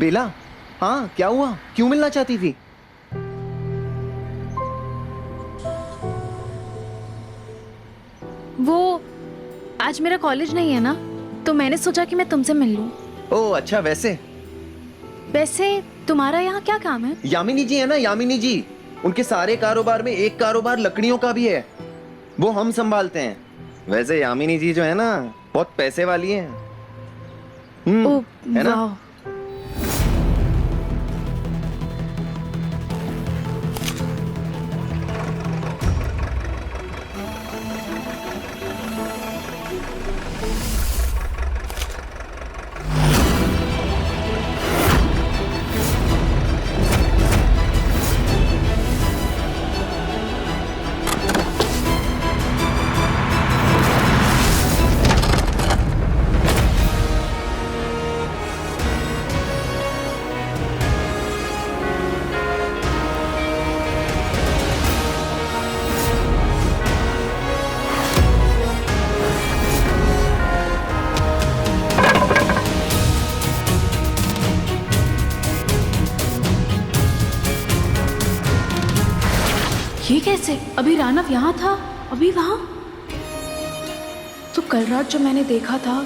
बेला, हाँ क्या हुआ? क्यों मिलना चाहती थी? वो आज मेरा कॉलेज नहीं है ना, तो मैंने सोचा कि मैं तुमसे मिल लूं। ओह अच्छा, वैसे वैसे तुम्हारा यहाँ क्या काम है? यामिनी जी है ना, यामिनी जी, उनके सारे कारोबार में एक कारोबार लकड़ियों का भी है, वो हम संभालते हैं। वैसे यामिनी जी जो है ना, बहुत पैसे वाली हैं। ओह है ना? वाह। ये कैसे? अभी रानव यहाँ था, अभी वहां। तो कल रात जो मैंने देखा था,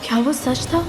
क्या वो सच था?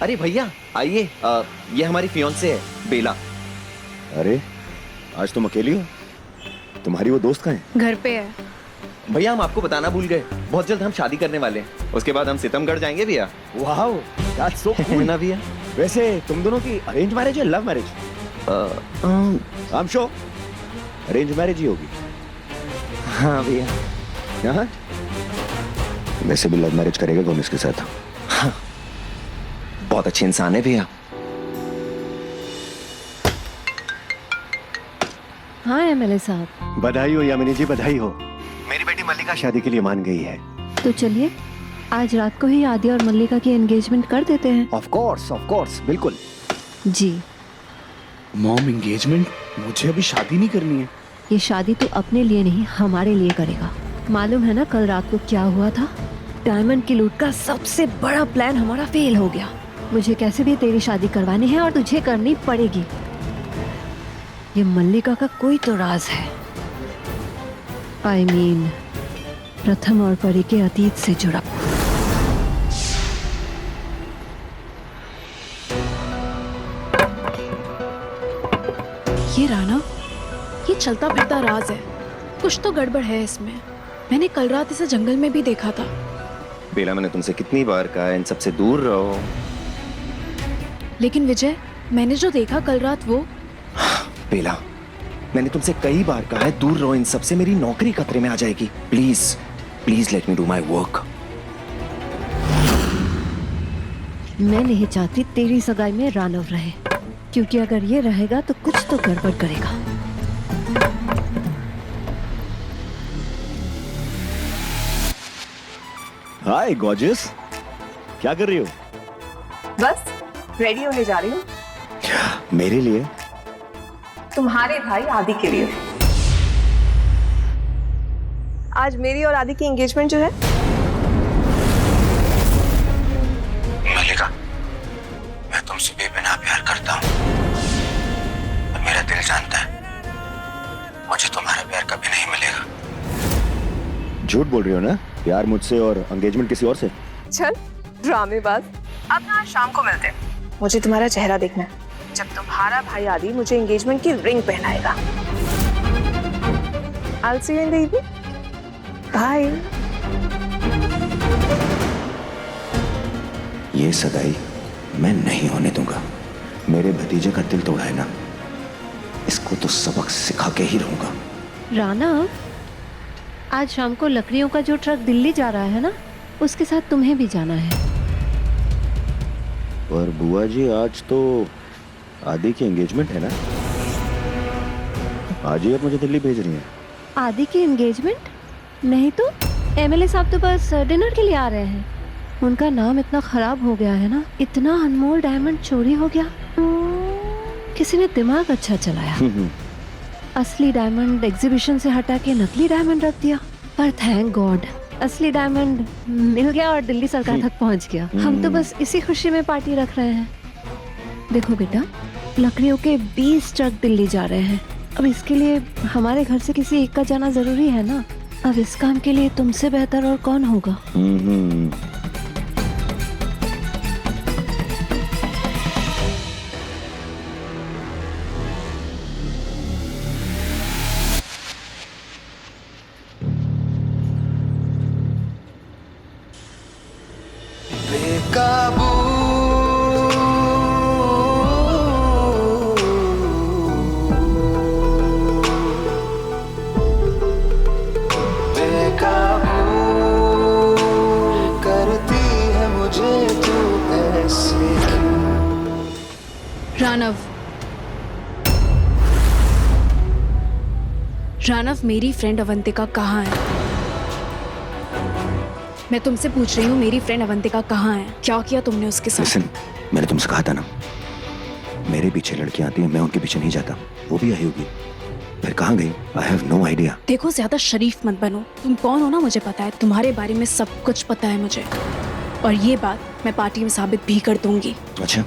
अरे भैया आइए, ये हमारी फियोंसे है बेला। अरे आज तुम अकेली हो? तुम्हारी वो दोस्त कहाँ है? घर पे है। भैया हम आपको बताना भूल गए, बहुत जल्द हम शादी करने वाले हैं, उसके बाद हम सितमगढ़ जाएंगे भैया। वाओ, दैट्स सो है कूल। ना भैया? वैसे तुम दोनों की अरेंज मैरिज है love marriage? I am sure arrange marriage ही होगी। हाँ भैया। हाँ, वैसे भी लव मैरिज करेगा कौन इसके साथ? बहुत अच्छे इंसान है भैया। हाँ एमएलए साहब। बधाई हो यामिनी जी, बधाई हो। मेरी बेटी मल्लिका शादी के लिए मान गई है। तो चलिए आज रात को ही आदि और मल्लिका की एंगेजमेंट कर देते हैं। ऑफ कोर्स, बिल्कुल। जी। Mom engagement? मुझे अभी शादी नहीं करनी है। ये शादी तो अपने लिए नहीं हमारे लिए करेगा। मालूम है ना कल रात को क्या हुआ था? डायमंड की लूट का सबसे बड़ा प्लान हमारा फेल हो गया। मुझे कैसे भी तेरी शादी करवानी है और तुझे करनी पड़ेगी। ये मल्लिका का कोई तो राज है। I mean, प्रथम और परी के अतीत से जुड़ा। ये रानव, ये चलता फिरता राज है, कुछ तो गड़बड़ है इसमें। मैंने कल रात इसे जंगल में भी देखा था। बेला मैंने तुमसे कितनी बार कहा है इन सबसे दूर रहो। लेकिन विजय, मैंने जो देखा कल रात वो। बेला मैंने तुमसे कई बार कहा है दूर रहो इन सबसे, मेरी नौकरी खतरे में आ जाएगी। Please please let me do my work. मैं नहीं चाहती तेरी सगाई में रानव रहे, क्योंकि अगर ये रहेगा तो कुछ तो गड़बड़ करेगा। हाय गॉर्जियस, क्या कर रही हो? बस रेडी होने जा रही हूँ मेरे लिए? तुम्हारे भाई आदि के लिए। आज मेरी और आदि की एंगेजमेंट जो है। मल्लिका, मैं तुमसे बेपनाह प्यार करता हूँ। मेरा दिल जानता है मुझे तुम्हारा प्यार कभी नहीं मिलेगा। झूठ बोल रही हो ना? प्यार मुझसे और एंगेजमेंट किसी और से? चल ड्रामेबाज। अब ना आज शाम को मिलते हैं। मुझे तुम्हारा चेहरा देखना है जब तुम्हारा भाई आदि मुझे एंगेजमेंट की ring पहनाएगा। I'll see you in the evening. Bye. ये सगाई मैं नहीं होने दूंगा। मेरे भतीजे का दिल तोड़ा है ना, इसको तो सबक सिखा के ही रहूंगा। रानव, आज शाम को लकड़ियों का जो ट्रक दिल्ली जा रहा है ना, उसके साथ तुम्हें भी जाना है। पर बुआ जी आदि की एंगेजमेंट है ना? आज ही आप मुझे दिल्ली भेज रही हैं? आदि की एंगेजमेंट? नहीं तो एमएलए साहब तो बस डिनर के लिए आ रहे हैं। उनका नाम इतना खराब हो गया है ना, इतना अनमोल डायमंड चोरी हो गया। किसी ने दिमाग अच्छा चलाया, असली डायमंड एग्जीबिशन से हटा के नकली डायमंड रख दिया। पर थैंक गॉड असली डायमंड मिल गया और दिल्ली सरकार तक पहुंच गया। हम तो बस इसी खुशी में पार्टी रख रहे हैं। देखो बेटा, लकड़ियों के 20 ट्रक दिल्ली जा रहे हैं। अब इसके लिए हमारे घर से किसी एक का जाना जरूरी है ना। अब इस काम के लिए तुमसे बेहतर और कौन होगा। बेकाबू बेकाबू करती है मुझे तू ऐसे क्यों? रानव, रानव, मेरी फ्रेंड अवंतिका कहाँ है? मैं तुमसे पूछ रही हूँ, मेरी फ्रेंड अवंतिका कहाँ है? क्या किया तुमने उसके साथ? लिसन, मैंने तुमसे कहा था ना, मेरे पीछे लड़कियां आती हैं, मैं उनके पीछे नहीं जाता। वो भी आई होगी, फिर कहाँ गई? I have no idea. देखो, ज्यादा शरीफ मत बनो। तुम कौन हो ना मुझे पता है। तुम्हारे बारे में सब कुछ पता है मुझे, और ये बात मैं पार्टी में साबित भी कर दूंगी। अच्छा,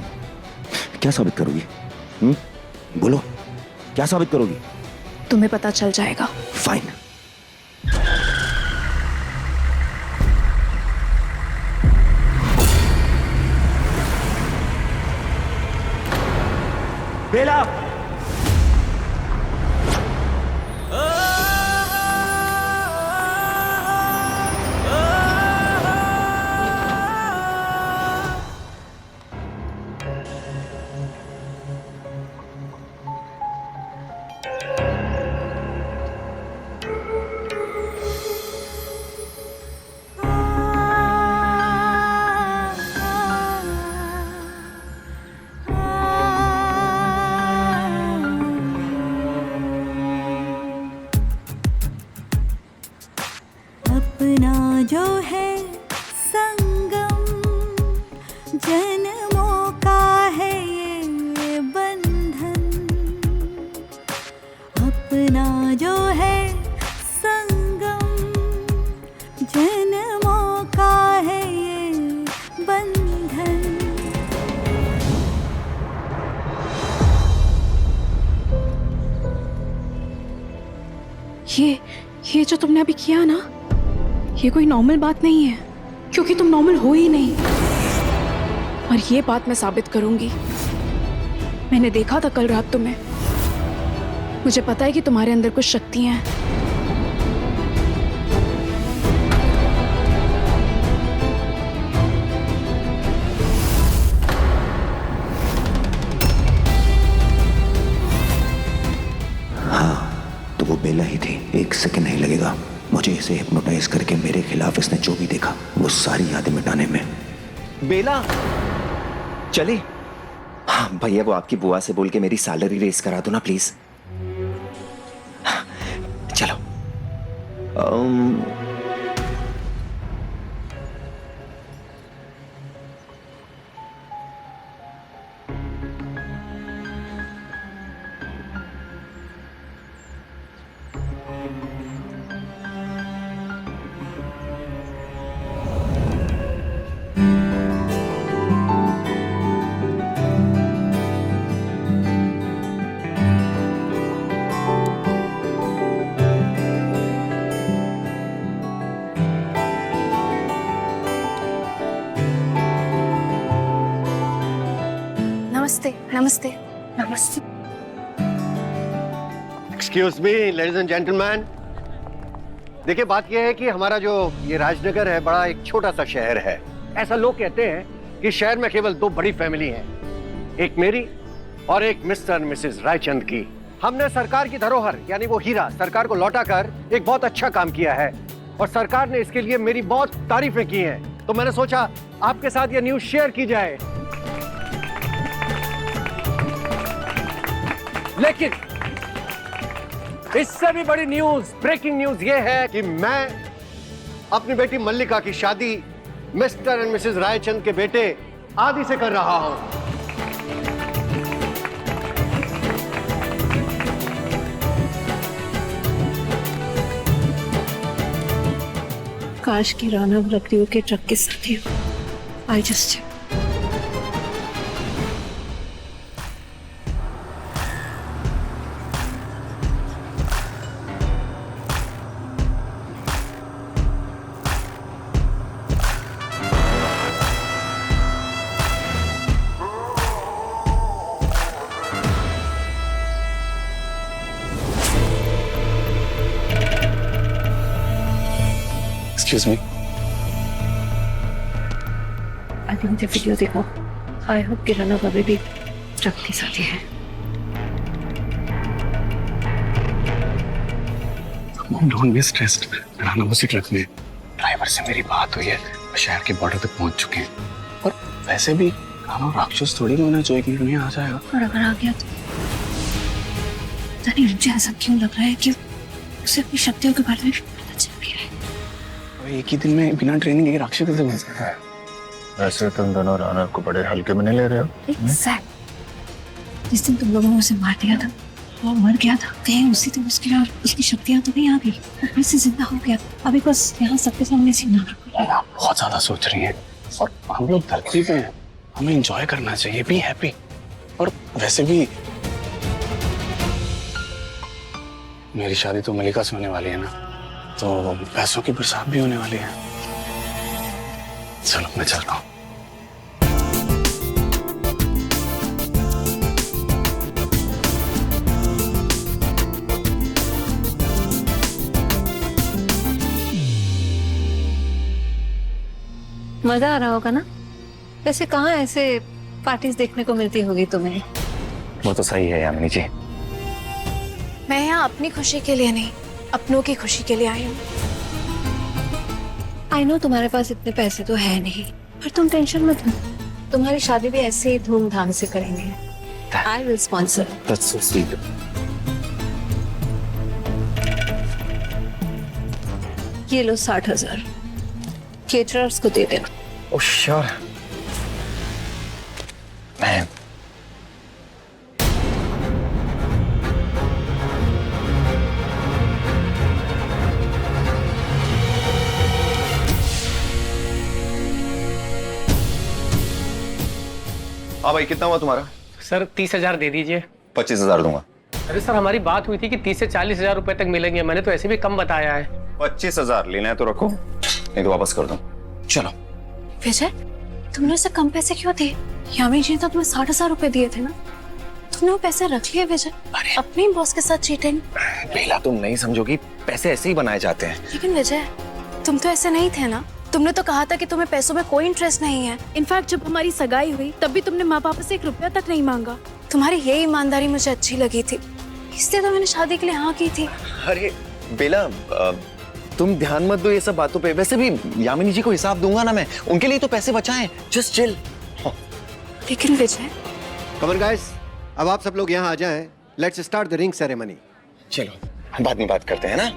क्या साबित करोगी? बोलो, क्या साबित करोगी? तुम्हें पता चल जाएगा। फाइन। बेला, अपना जो है संगम, जन्मों का है ये बंधन। अपना जो है संगम, जन्मों का है ये बंधन। ये जो तुमने अभी किया ना, ये कोई नॉर्मल बात नहीं है, क्योंकि तुम नॉर्मल हो ही नहीं। और ये बात मैं साबित करूंगी। मैंने देखा था कल रात तुम्हें। मुझे पता है कि तुम्हारे अंदर कुछ शक्तियां हैं। हाँ, तो वो बेला ही थी। एक सेकंड नहीं लगेगा मुझे इसे हिप्नोटाइज करके मेरे खिलाफ इसने जो भी देखा वो सारी यादें मिटाने में। बेला, चले। हाँ भैया, वो आपकी बुआ से बोल के मेरी सैलरी रेस करा दो ना प्लीज। चलो। नमस्ते। नमस्ते। नमस्ते। Excuse me ladies and gentleman, देखिए बात यह है कि हमारा जो ये राजनगर है बड़ा एक छोटा सा शहर है। ऐसा लोग कहते हैं कि शहर में केवल 2 बड़ी फैमिली हैं, एक मेरी और एक मिस्टर एंड मिसेस रायचंद की। हमने सरकार की धरोहर यानी वो हीरा सरकार को लौटाकर एक बहुत अच्छा काम किया है और सरकार ने इसके लिए मेरी बहुत तारीफें की हैं। तो मैंने सोचा आपके साथ ये न्यूज शेयर की जाए। लेकिन इससे भी बड़ी न्यूज, ब्रेकिंग न्यूज ये है कि मैं अपनी बेटी मल्लिका की शादी मिस्टर एंड मिसेस रायचंद के बेटे आदि से कर रहा हूं। काश की राना लकड़ियों के ट्रक के साथ ही आई जस्ट एक्सक्यूज मी, अभी मुझे वीडियो देखो। आई होप कि राना कभी भी ट्रक के साथ ही है। Mom don't be stressed. Rana उसी ट्रक में, ड्राइवर से मेरी बात हुई है, शहर के बॉर्डर तक पहुंच चुके हैं। और वैसे भी राना राक्षस थोड़ी होना चाहिए कि नहीं आ जाएगा। और अगर आ गया तो पता नहीं मुझे ऐसा क्यों लग रहा है कि उसे अपनी शक्तियों के बारे में पता चल गया है। एक ही दिन में बिना ट्रेनिंग के राक्षस कैसे बन सकता है? वैसे तुम दोनों राना को बड़े हल्के में नहीं ले रहे हो। Exact. जिस दिन तुम लोगों ने उसे मार दिया था, वो मर गया था, कहीं उसी दिन उसकी और उसकी शक्तियां तो नहीं आ गई, वो फिर से जिंदा हो गया। अभी बस यहाँ सबके सामने सीना रखो। आप बहुत ज्यादा सोच रही हैं और हम लोग धरती पे हैं, हमें एंजॉय करना चाहिए, बी हैप्पी। और वैसे भी मेरी शादी तो मल्लिका से होने वाली है ना, तो पैसों की बरसात भी होने वाली है। चलो मैं चलता हूँ। मजा आ रहा होगा ना? वैसे कहाँ ऐसे पार्टीज देखने को मिलती होगी तुम्हें? वो तो सही है यामिनी जी। मैं यहाँ अपनी खुशी के लिए नहीं, अपनों की खुशी के लिए आई हूँ। आई नो तुम्हारे पास इतने पैसे तो है नहीं, पर तुम टेंशन मत लो, तुम्हारी शादी भी ऐसे ही धूमधाम से करेंगे। I will sponsor. That's so sweet. ये लो 60,000 केटरर्स को दे देना। Oh sure. मैं हाँ भाई, कितना हुआ तुम्हारा? सर 30,000 दे दीजिए। 25,000 दूंगा। अरे सर हमारी बात हुई थी कि 30 से 40,000 रुपए तक मिलेंगे, मैंने तो ऐसे भी कम बताया है। 25,000 लेना है तो रखो, नहीं तो वापस कर दो। चलो। विजय, तुमने उसे कम पैसे क्यों दिए? यामी जी ने तो तुम्हें 60,000 रुपए दिए थे ना, तुमने वो पैसे रख लिए विजय, अपने बॉस के साथ चीटिंग। बेला, तुम नहीं समझोगी, पैसे ऐसे ही बनाए जाते हैं। लेकिन विजय, तुम तो ऐसे नहीं थे ना, तुमने तो कहा था कि तुम्हें पैसों में कोई इंटरेस्ट नहीं है। इनफैक्ट जब हमारी सगाई हुई तब भी तुमने माँ बाप से 1 रुपया तक नहीं मांगा। तुम्हारी ये ईमानदारी मुझे अच्छी लगी थी, इसलिए तो मैंने शादी के लिए हाँ की थी। अरे बेला, तुम ध्यान मत दो ये सब बातों पे। वैसे भी यामिनी जी को हिसाब दूंगा ना मैं, उनके लिए तो पैसे बचाएं। Just chill. लेकिन विजय, कम ऑन गाइस, अब आप सब लोग यहाँ आ जाएं। Let's start the ring ceremony. चलो, बाद में बात करते हैं ना।